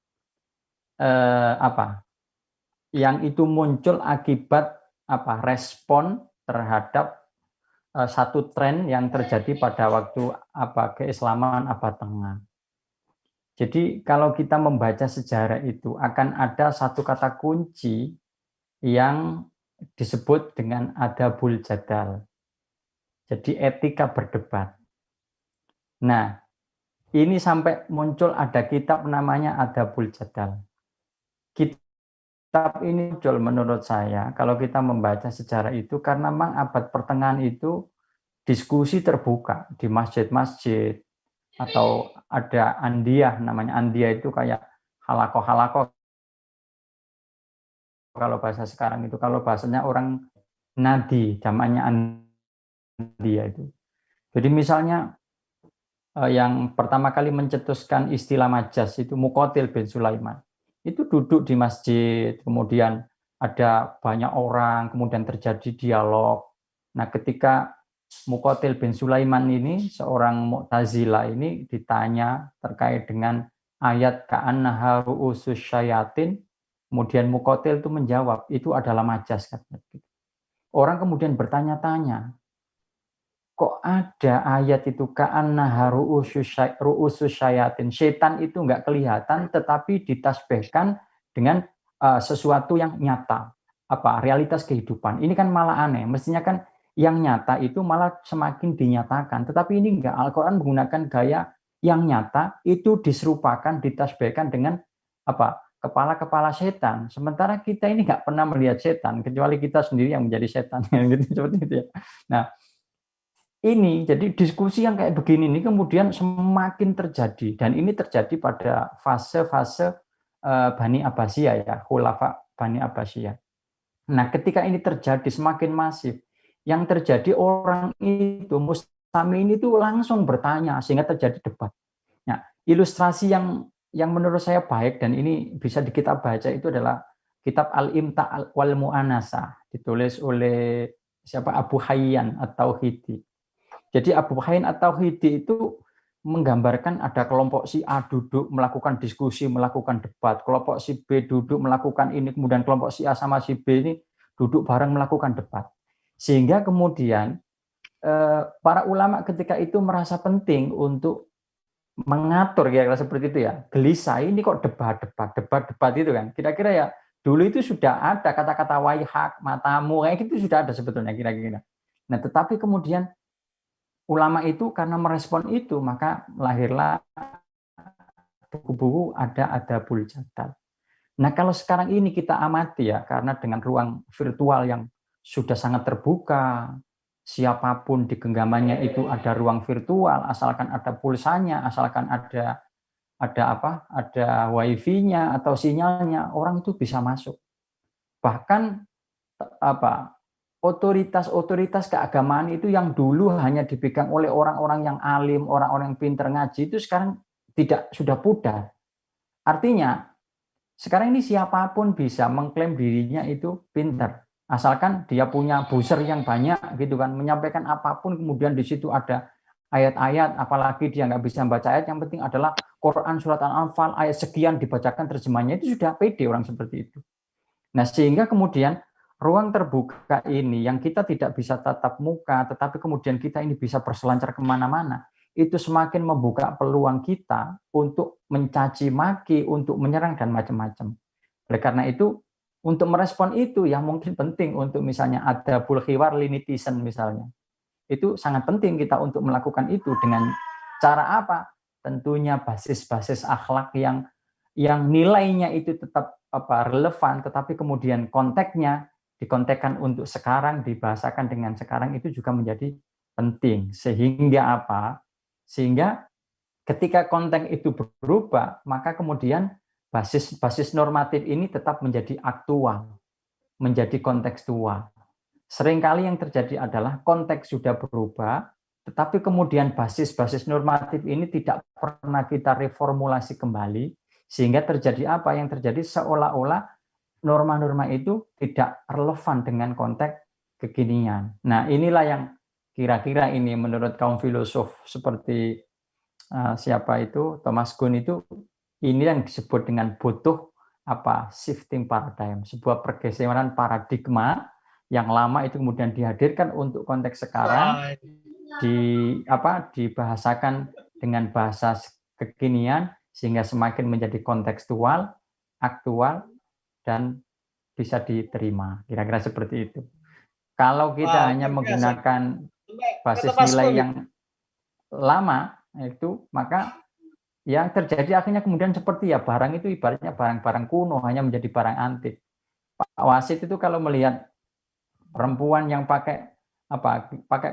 yang itu muncul akibat respon terhadap satu tren yang terjadi pada waktu keislaman abad tengah. Jadi kalau kita membaca sejarah itu akan ada satu kata kunci yang disebut dengan adabul jadal. Jadi etika berdebat. Nah, ini sampai muncul ada kitab namanya Adabul Jadal. Kitab ini muncul menurut saya kalau kita membaca sejarah itu karena memang abad pertengahan itu diskusi terbuka di masjid-masjid, atau ada andiyah, namanya andiyah itu kayak halakoh-halakoh kalau bahasa sekarang itu, kalau bahasanya orang nadi, jamaknya andiyah itu. Jadi misalnya yang pertama kali mencetuskan istilah majas itu Muqatil bin Sulaiman. Itu duduk di masjid, kemudian ada banyak orang, kemudian terjadi dialog. Nah, ketika Muqatil bin Sulaiman ini, seorang Mu'tazilah ini ditanya terkait dengan ayat ka'annaha ru'usus syayatin, kemudian Muqatil itu menjawab, itu adalah majas. Orang kemudian bertanya-tanya, kok ada ayat itu ka'annaha ru'usus syayatin, setan itu enggak kelihatan tetapi ditasbihkan dengan sesuatu yang nyata, realitas kehidupan. Ini kan malah aneh, mestinya kan yang nyata itu malah semakin dinyatakan, tetapi ini enggak. Al-Quran menggunakan gaya yang nyata itu diserupakan, ditasbihkan dengan kepala-kepala setan. Sementara kita ini enggak pernah melihat setan, kecuali kita sendiri yang menjadi setan, gitu, seperti itu ya. Nah, ini jadi diskusi yang kayak begini ini kemudian semakin terjadi, dan ini terjadi pada fase-fase Bani Abbasiyah ya, khulafa Bani Abbasiyah. Nah, ketika ini terjadi semakin masif, yang terjadi orang itu mustami itu langsung bertanya sehingga terjadi debat. Nah, ilustrasi yang menurut saya baik dan ini bisa kita baca itu adalah kitab Al-Imta' wal Mu'anasah, ditulis oleh siapa, Abu Hayyan At-Tauhidi. Jadi Abu Hayyan At-Tauhidi itu menggambarkan ada kelompok si A duduk melakukan diskusi, melakukan debat, kelompok si B duduk melakukan ini, kemudian kelompok si A sama si B ini duduk bareng melakukan debat. Sehingga kemudian para ulama ketika itu merasa penting untuk mengatur kira-kira seperti itu ya. Gelisah, ini kok debat itu kan. Kira-kira ya dulu itu sudah ada kata-kata waihak, matamu, kayak gitu sudah ada sebetulnya kira-kira. Nah, tetapi kemudian ulama itu karena merespon itu, maka lahirlah buku-buku ada Adabul Jadal. Nah, kalau sekarang ini kita amati ya, karena dengan ruang virtual yang sudah sangat terbuka, siapapun di genggamannya itu ada ruang virtual, asalkan ada pulsanya, asalkan ada wifi-nya atau sinyalnya, orang itu bisa masuk. Bahkan otoritas keagamaan itu yang dulu hanya dipegang oleh orang-orang yang alim, orang-orang yang pintar ngaji, itu sekarang sudah pudar. Artinya sekarang ini siapapun bisa mengklaim dirinya itu pintar, asalkan dia punya buzzer yang banyak gitu kan, menyampaikan apapun, kemudian di situ ada ayat-ayat, apalagi dia nggak bisa membaca ayat, yang penting adalah Quran surat Al-Anfal ayat sekian dibacakan terjemahnya, itu sudah pede orang seperti itu. Nah, sehingga kemudian ruang terbuka ini yang kita tidak bisa tatap muka, tetapi kemudian kita ini bisa berselancar kemana-mana, itu semakin membuka peluang kita untuk mencaci maki, untuk menyerang, dan macam-macam. Oleh karena itu, untuk merespon itu yang mungkin penting untuk misalnya ada bulkhiwar netizen misalnya. Itu sangat penting kita untuk melakukan itu dengan cara apa? Tentunya basis-basis akhlak yang nilainya itu tetap relevan, tetapi kemudian konteksnya dikontekkan untuk sekarang, dibahasakan dengan sekarang, itu juga menjadi penting. Sehingga apa? Sehingga ketika konteks itu berubah, maka kemudian basis normatif ini tetap menjadi aktual, menjadi kontekstual. Seringkali yang terjadi adalah konteks sudah berubah, tetapi kemudian basis-basis normatif ini tidak pernah kita reformulasi kembali, sehingga terjadi apa? Yang terjadi seolah-olah norma-norma itu tidak relevan dengan konteks kekinian. Nah, inilah yang kira-kira ini menurut kaum filosof seperti siapa itu, Thomas Kuhn itu, ini yang disebut dengan butuh shifting paradigm, sebuah pergeseran paradigma yang lama itu kemudian dihadirkan untuk konteks sekarang, dibahasakan dengan bahasa kekinian sehingga semakin menjadi kontekstual, aktual, dan bisa diterima. Kira-kira seperti itu. Kalau kita hanya menggunakan basis nilai yang lama itu, maka yang terjadi akhirnya kemudian seperti barang itu ibaratnya barang-barang kuno, hanya menjadi barang antik. Pak Wasid itu kalau melihat perempuan yang pakai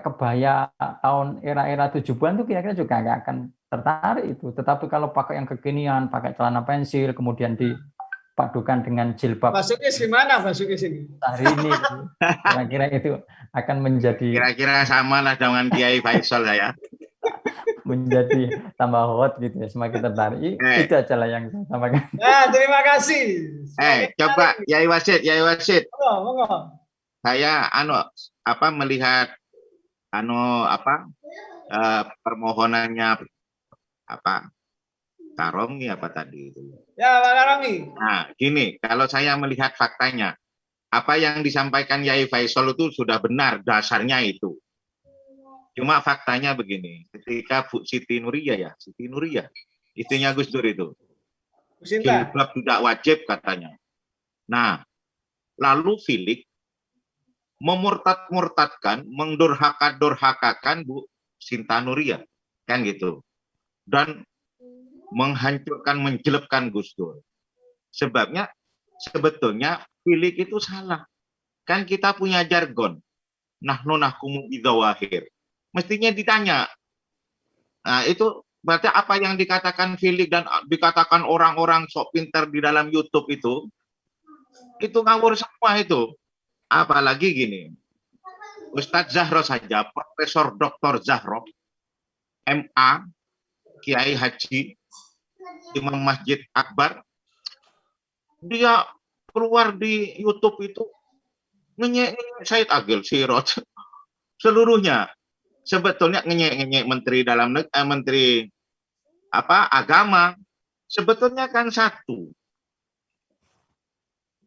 kebaya tahun era 70-an itu kira-kira juga nggak akan tertarik itu. Tetapi kalau pakai yang kekinian, pakai celana pensil, kemudian dipadukan dengan jilbab. Pak Sukis gimana, Pak Sukis ini? Hari ini kira-kira itu akan menjadi. Kira-kira sama lah dengan Kiai Faisal ya. Menjadi tambah hot gitu ya, semakin tertarik. Itu aja lah yang saya sampaikan. Nah, terima kasih. Coba Yai Wasid. Monggo. Saya melihat permohonannya Karomi tadi itu. Ya, Pak Karomi. Nah, gini, kalau saya melihat faktanya, apa yang disampaikan Yai Faisal itu sudah benar, dasarnya itu. Cuma faktanya begini, ketika Bu Siti Nuria, istrinya Gus Dur itu, jilbab tidak wajib katanya. Nah, lalu Filik memurtad-murtadkan, mendurhaka-durhakakan Bu Sinta Nuria, kan gitu. Dan menghancurkan, menjelepkan Gus Dur. Sebabnya, sebetulnya Filik itu salah. Kan kita punya jargon, nahnu nahkumu bidzawahir. Mestinya ditanya. Nah, itu berarti apa yang dikatakan Filik dan dikatakan orang-orang sok pintar di dalam YouTube itu ngawur semua itu. Apalagi gini, Ustadz Zahro saja, Profesor Dr. Zahro, MA, Kiai Haji, Imam Masjid Akbar, dia keluar di YouTube itu ngenyek-ngenyek Said Agil Sirot, seluruhnya. Sebetulnya ngenyek-ngenyek menteri agama, sebetulnya kan satu.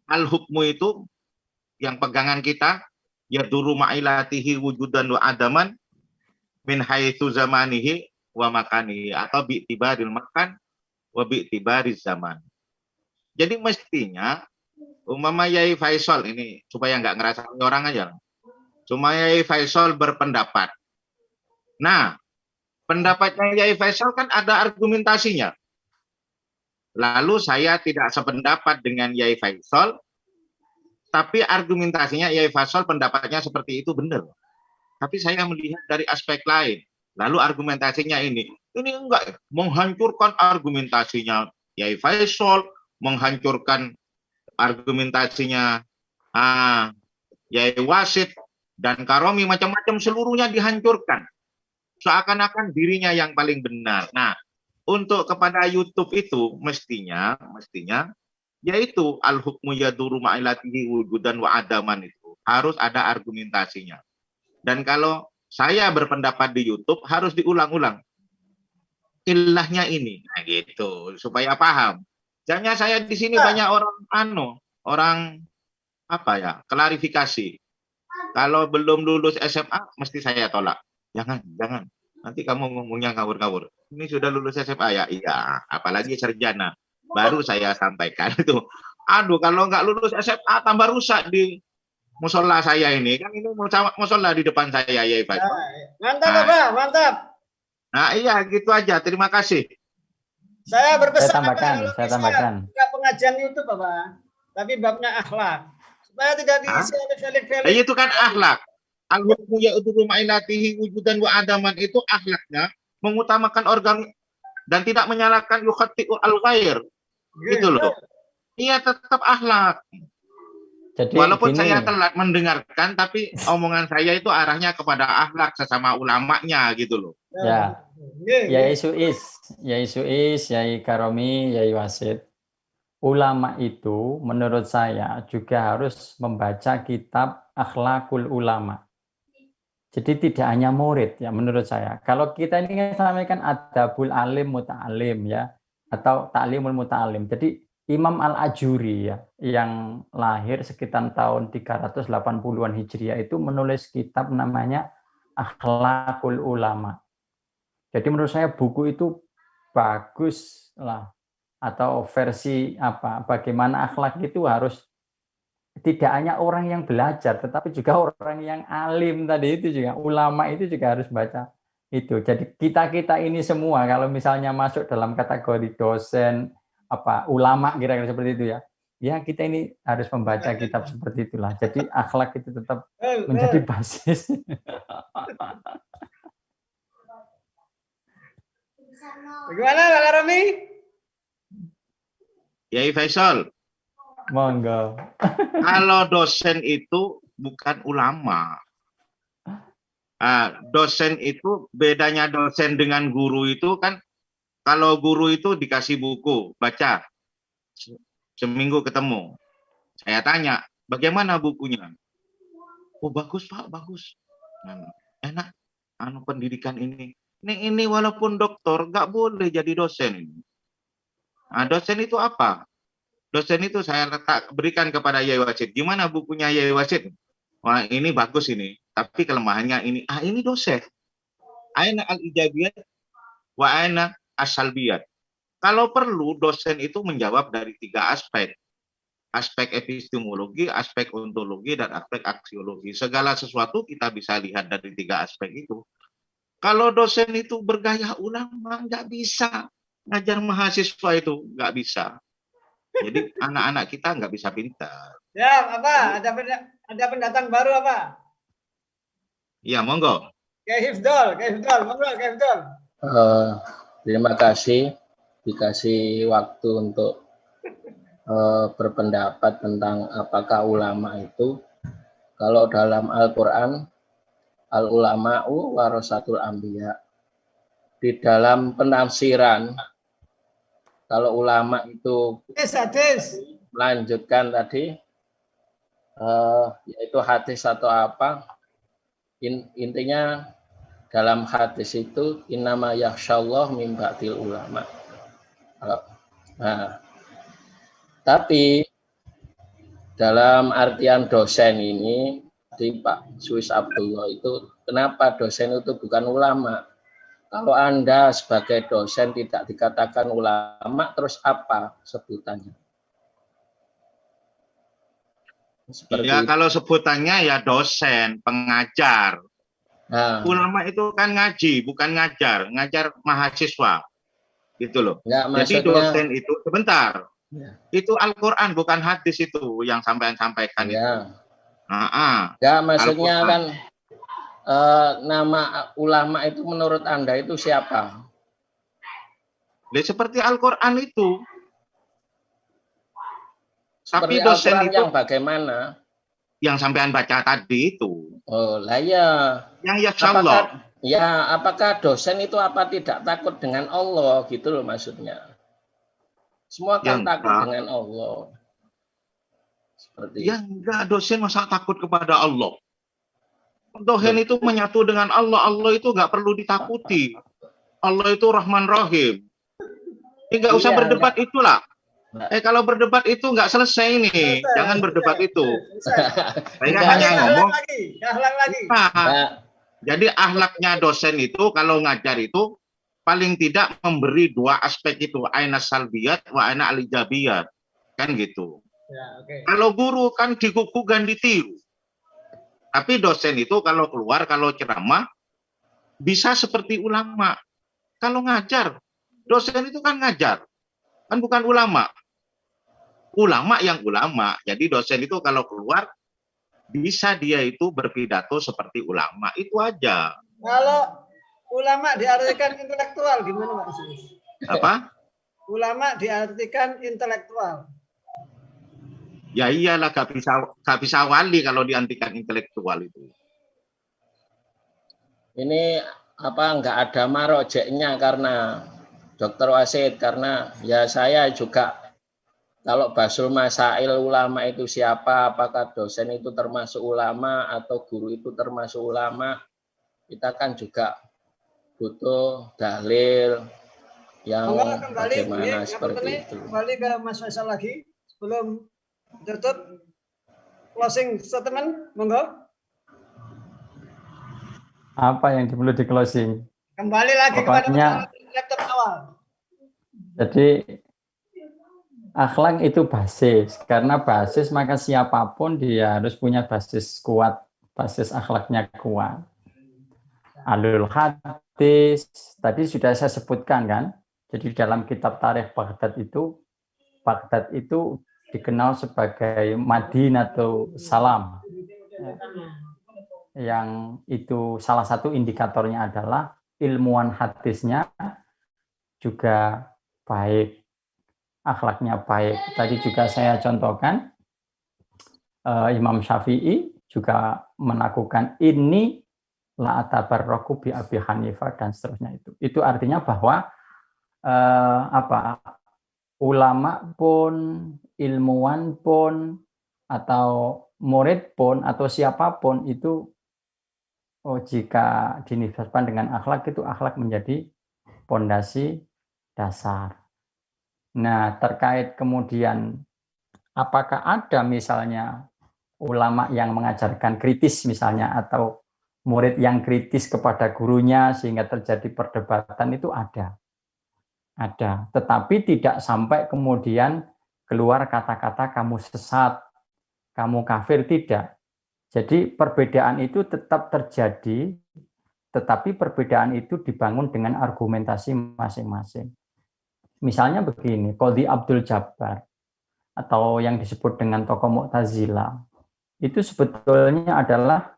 Al-hukmu itu yang pegangan kita, yaduru ma'ilatihi wujudan wa adaman min haitsu zamanihi wa makanihi, atau bi'tibaril makan wa bi'tibariz zaman. Jadi mestinya umpama Yai Faisal ini, supaya nggak ngerasa orang aja, cuma Yai Faisal berpendapat. Nah, pendapatnya Yai Faisal kan ada argumentasinya. Lalu saya tidak sependapat dengan Yai Faisal, tapi argumentasinya Yai Faisal pendapatnya seperti itu benar. Tapi saya melihat dari aspek lain. Lalu argumentasinya ini enggak menghancurkan argumentasinya Yai Faisal, menghancurkan argumentasinya Yai Wasid dan Karomi, macam-macam, seluruhnya dihancurkan. Seakan-akan dirinya yang paling benar. Nah, untuk kepada YouTube itu mestinya yaitu al-hukmu yaduru ma'ilatihi wujudan wa adaman, itu harus ada argumentasinya. Dan kalau saya berpendapat di YouTube harus diulang-ulang ilahnya ini, nah gitu, supaya paham. Jangan saya di sini banyak orang klarifikasi. Kalau belum lulus SMA mesti saya tolak. Jangan. Nanti kamu ngomongnya ngawur-ngawur. Ini sudah lulus SMA ya? Iya, apalagi sarjana. Baru saya sampaikan itu. Aduh, kalau nggak lulus SMA tambah rusak di musola saya ini. Kan ini musola di depan saya ya, Pak. Mantap, Bapak, mantap. Nah, iya, gitu aja. Terima kasih. Saya berpesan, saya tambahkan. Enggak pengajian YouTube, Bapak. Tapi babnya akhlak. Supaya tidak diisi oleh velik-velik. Itu kan akhlak. Al-hukmu ya'udhu ma'ilatihi wujudan wa adaman, itu akhlaknya mengutamakan organ dan tidak menyalahkan yukhati'u al-ghair. Gitu loh. Iya, tetap akhlak. Jadi, walaupun saya telat mendengarkan, tapi omongan saya itu arahnya kepada akhlak sesama ulamanya gitu loh. Ya. Yai Suis, Yai Karomi, Yai Wasid. Ulama itu menurut saya juga harus membaca kitab Akhlakul Ulama. Jadi tidak hanya murid ya menurut saya. Kalau kita ini sampaikan adabul alim muta'alim ya, atau ta'limul muta'alim. Jadi Imam Al-Ajuri ya, yang lahir sekitar tahun 380-an Hijriah itu menulis kitab namanya Akhlakul Ulama. Jadi menurut saya buku itu bagus lah, atau versi bagaimana akhlak itu harus tidak hanya orang yang belajar, tetapi juga orang yang alim tadi itu juga, ulama itu juga harus baca itu. Jadi kita ini semua kalau misalnya masuk dalam kategori dosen ulama kira-kira seperti itu ya. Ya kita ini harus membaca kitab seperti itulah. Jadi akhlak itu tetap menjadi basis. Bagaimana Pak Karomi? Yai Faisal. Monggo. Kalau dosen itu bukan ulama. Dosen itu, bedanya dosen dengan guru itu kan, kalau guru itu dikasih buku, baca. Seminggu ketemu. Saya tanya, bagaimana bukunya? Oh bagus Pak, bagus. Enak, pendidikan ini. Ini walaupun doktor, nggak boleh jadi dosen. Dosen itu apa? Dosen itu saya berikan kepada Yai Wasid. Gimana bukunya Yai Wasid? Wah ini bagus ini, tapi kelemahannya ini. Ini dosen. Aina al-ijabiyat wa aina as-salbiyat. Kalau perlu dosen itu menjawab dari 3 aspek. Aspek epistemologi, aspek ontologi, dan aspek aksiologi. Segala sesuatu kita bisa lihat dari 3 aspek itu. Kalau dosen itu bergaya ulama, nggak bisa. Ngajar mahasiswa itu nggak bisa. Jadi anak-anak kita nggak bisa pintar. Ya, ada pendatang baru apa? Iya, monggo. Kayak Hifdol, monggo Kayak Hifdol. Terima kasih dikasih waktu untuk berpendapat tentang apakah ulama itu. Kalau dalam Al-Quran, al-ulama'u warasatul anbiya. Di dalam penafsiran, kalau ulama itu melanjutkan tadi, yaitu hadis atau apa, intinya dalam hadis itu innama yakhsyallah min ba'dil ulama. Nah, tapi dalam artian dosen ini, di Pak Suis Abdullah itu, kenapa dosen itu bukan ulama? Kalau Anda sebagai dosen tidak dikatakan ulama, terus apa sebutannya? Ya, kalau sebutannya ya dosen, pengajar. Nah, ulama itu kan ngaji, bukan ngajar mahasiswa. Gitu loh. ya, jadi dosen itu, sebentar. Ya. Itu Al-Quran, bukan hadis itu yang sampaikan ya. itu. Ya, maksudnya kan nama ulama itu menurut Anda itu siapa? Seperti Al-Quran itu. Seperti Tapi dosen Al-Quran itu yang bagaimana? yang sampean baca tadi itu. Oh, lah ya. Yang yakhsyallah. Apakah dosen itu apa tidak takut dengan Allah gitu loh maksudnya. Semua kan takut dengan Allah. Seperti ya enggak, dosen masa takut kepada Allah. Dosen itu menyatu dengan Allah. Allah itu enggak perlu ditakuti. Allah itu Rahman Rahim. Enggak usah berdebat itulah. Kalau berdebat itu nggak selesai nih. Jangan berdebat itu. Saya hanya ngomong. Jadi akhlaknya dosen itu kalau ngajar itu paling tidak memberi dua aspek itu, aina salbiyat wa aina alijabiyat. Kan gitu. Kalau guru kan dikuku dan ditiru. Tapi dosen itu kalau keluar, kalau ceramah bisa seperti ulama. Kalau ngajar, dosen itu kan ngajar. Kan bukan ulama. Ulama yang ulama. Jadi dosen itu kalau keluar bisa dia itu berpidato seperti ulama. Itu aja. Kalau ulama diartikan intelektual gimana Pak? Apa? Ulama diartikan intelektual. Ya iyalah, gak bisa wali kalau diartikan intelektual itu. Ini nggak ada marojeknya karena Dr. Wasid, karena ya saya juga kalau Basul Masail ulama itu siapa, apakah dosen itu termasuk ulama atau guru itu termasuk ulama, kita kan juga butuh dalil yang bagaimana seperti itu. Kembali ke Mas Faisal lagi sebelum tutup, closing statement, monggo. Apa yang perlu di closing? Kembali lagi kepada laptop awal. Jadi akhlak itu basis, karena basis maka siapapun dia harus punya basis kuat, basis akhlaknya kuat. Alul hadis tadi sudah saya sebutkan kan. Jadi dalam kitab Tarikh Baghdad itu dikenal sebagai Madinatul Salam. Yang itu salah satu indikatornya adalah ilmuwan hadisnya juga baik, akhlaknya baik. Tadi juga saya contohkan Imam Syafi'i juga melakukan ini la atabarraku bi Abi Hanifah dan seterusnya itu. Itu artinya bahwa ulama pun, ilmuwan pun, atau murid pun, atau siapapun itu jika dinisbatkan dengan akhlak, itu akhlak menjadi pondasi dasar. Nah, terkait kemudian apakah ada misalnya ulama yang mengajarkan kritis misalnya, atau murid yang kritis kepada gurunya sehingga terjadi perdebatan, itu ada. Tetapi tidak sampai kemudian keluar kata-kata kamu sesat, kamu kafir, tidak. Jadi perbedaan itu tetap terjadi, tetapi perbedaan itu dibangun dengan argumentasi masing-masing. Misalnya begini, Qadhi Abdul Jabbar atau yang disebut dengan tokoh Mu'tazilah itu sebetulnya adalah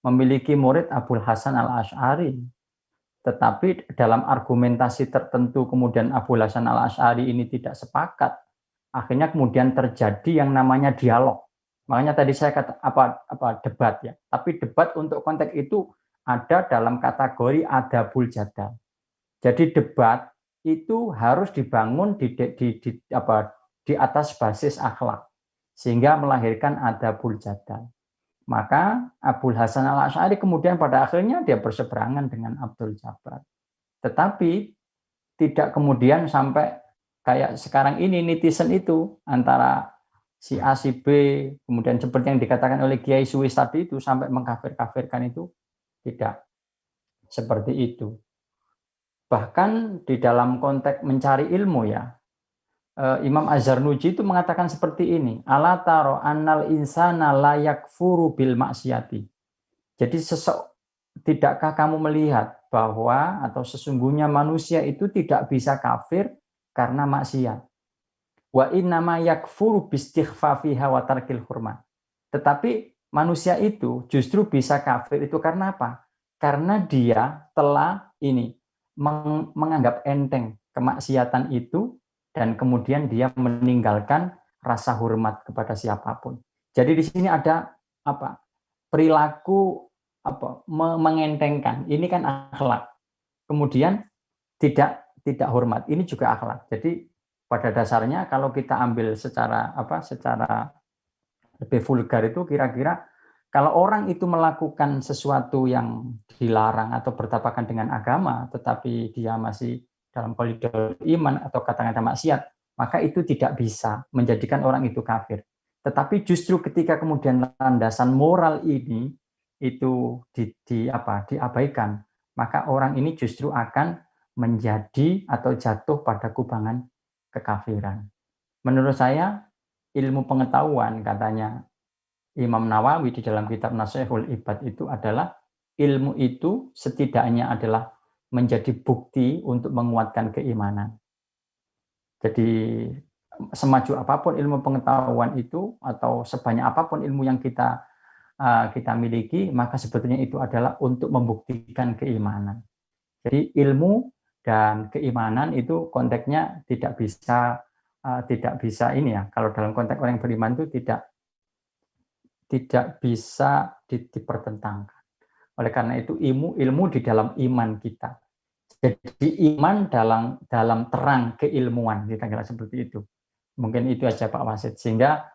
memiliki murid Abul Hasan Al-Asy'ari. Tetapi dalam argumentasi tertentu kemudian Abul Hasan Al-Asy'ari ini tidak sepakat. Akhirnya kemudian terjadi yang namanya dialog. Makanya tadi saya kata debat ya. Tapi debat untuk konteks itu ada dalam kategori adabul jadal. Jadi debat itu harus dibangun di atas basis akhlak sehingga melahirkan adabul jadal. Maka Abul Hasan Al-Asy'ari kemudian pada akhirnya dia berseberangan dengan Abdul Jabbar. Tetapi tidak kemudian sampai kayak sekarang ini netizen itu antara si A, si B, kemudian seperti yang dikatakan oleh Kiai Suis tadi itu sampai mengkafir-kafirkan, itu tidak seperti itu. Bahkan di dalam konteks mencari ilmu ya, Imam Az-Zarnuji itu mengatakan seperti ini, ala taro annal insana la yakfuru bil maksiati. Jadi tidakkah kamu melihat bahwa atau sesungguhnya manusia itu tidak bisa kafir karena maksiat. Wa innama yakfuru bistighfafiha wa tarkil hurmat. Tetapi manusia itu justru bisa kafir itu karena apa? Karena dia telah menganggap enteng kemaksiatan itu dan kemudian dia meninggalkan rasa hormat kepada siapapun. Jadi di sini ada apa? Perilaku mengentengkan. Ini kan akhlak. Kemudian tidak hormat. Ini juga akhlak. Jadi pada dasarnya kalau kita ambil secara lebih vulgar itu kira-kira kalau orang itu melakukan sesuatu yang dilarang atau bertabrakan dengan agama, tetapi dia masih dalam koridor iman atau katakan maksiat, maka itu tidak bisa menjadikan orang itu kafir. Tetapi justru ketika kemudian landasan moral ini itu diabaikan, maka orang ini justru akan menjadi atau jatuh pada kubangan kekafiran. Menurut saya, ilmu pengetahuan, katanya Imam Nawawi di dalam kitab Nasihatul Ibad itu adalah ilmu itu setidaknya adalah menjadi bukti untuk menguatkan keimanan. Jadi semaju apapun ilmu pengetahuan itu atau sebanyak apapun ilmu yang kita miliki, maka sebetulnya itu adalah untuk membuktikan keimanan. Jadi ilmu dan keimanan itu konteksnya tidak bisa ini ya. Kalau dalam konteks orang yang beriman itu tidak bisa dipertentangkan. Oleh karena itu ilmu di dalam iman kita. Jadi iman dalam terang keilmuan, kira-kira seperti itu. Mungkin itu aja Pak Wasid. Sehingga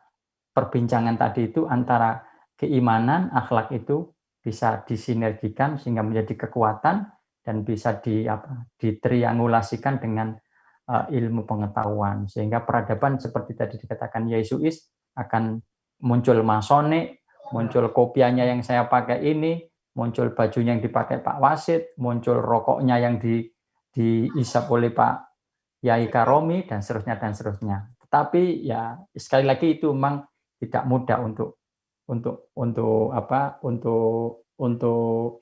perbincangan tadi itu antara keimanan, akhlak itu bisa disinergikan sehingga menjadi kekuatan dan bisa ditriangulasikan dengan ilmu pengetahuan. Sehingga peradaban seperti tadi dikatakan Yesuis akan muncul masonik, muncul kopiahnya yang saya pakai ini, muncul bajunya yang dipakai Pak Wasid, muncul rokoknya yang diisap oleh Pak Yai Karomi, dan seterusnya dan seterusnya. Tetapi ya sekali lagi itu memang tidak mudah untuk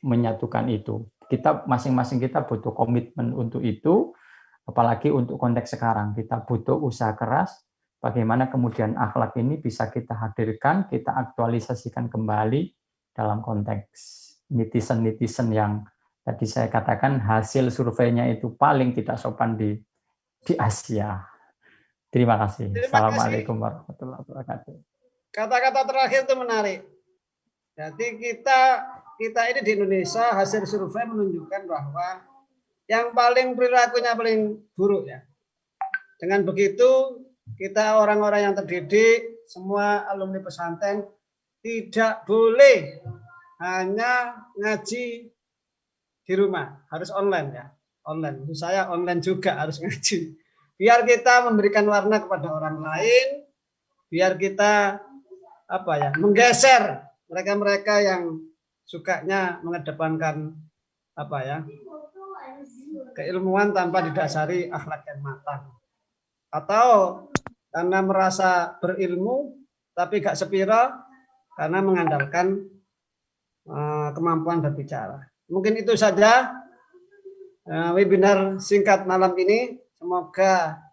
menyatukan itu. Kita masing-masing kita butuh komitmen untuk itu, apalagi untuk konteks sekarang kita butuh usaha keras. Bagaimana kemudian akhlak ini bisa kita hadirkan, kita aktualisasikan kembali dalam konteks netizen yang tadi saya katakan hasil surveinya itu paling tidak sopan di Asia. Terima kasih. Assalamualaikum warahmatullahi wabarakatuh. Kata-kata terakhir itu menarik. Jadi kita ini di Indonesia hasil survei menunjukkan bahwa yang paling perilakunya paling buruk ya. Dengan begitu kita orang-orang yang terdidik, semua alumni pesantren tidak boleh hanya ngaji di rumah, harus online ya. Online. Menurut saya online juga harus ngaji. Biar kita memberikan warna kepada orang lain, biar kita menggeser mereka-mereka yang sukanya mengedepankan keilmuan tanpa didasari akhlak yang matang. Atau karena merasa berilmu tapi gak sepira karena mengandalkan kemampuan berbicara. Mungkin itu saja webinar singkat malam ini. Semoga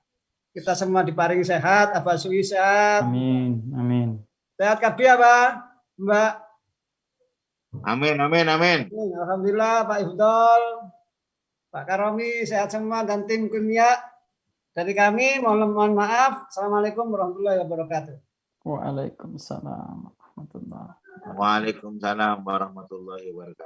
kita semua diparingi sehat, Abah Sui sehat. Amin, amin. Sehat kabeh apa, Mbak? Amin, amin, amin. Alhamdulillah Pak Ifdol, Pak Karomi sehat semua dan tim Kurnia. Dari kami mohon maaf. Assalamualaikum warahmatullahi wabarakatuh. Waalaikumsalam warahmatullahi wabarakatuh. Waalaikumsalam warahmatullahi wabarakatuh.